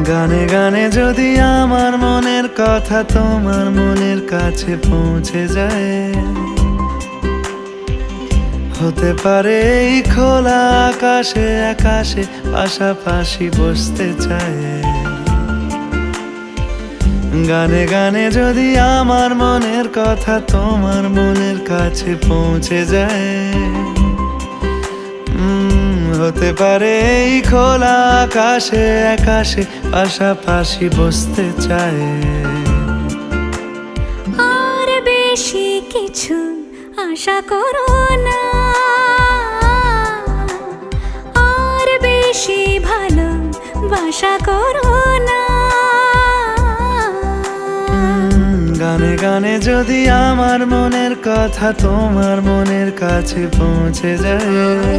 গানে গানে যদি আমার মনের কথা তোমার মনের কাছে পৌঁছে যায়, হতে পারে এই খোলা আকাশে আকাশে পাশাপাশি বসতে চায়। গানে গানে যদি আমার মনের কথা তোমার মনের কাছে পৌঁছে যায়, হতে পারে এই খোলা আকাশে আকাশে পাশাপাশি বসতে চায়। আর বেশি কিছু আশা করো না, আর বেশি ভালোবাসা করো না। গানে গানে যদি আমার মনের কথা তোমার মনের কাছে পৌঁছে যায়,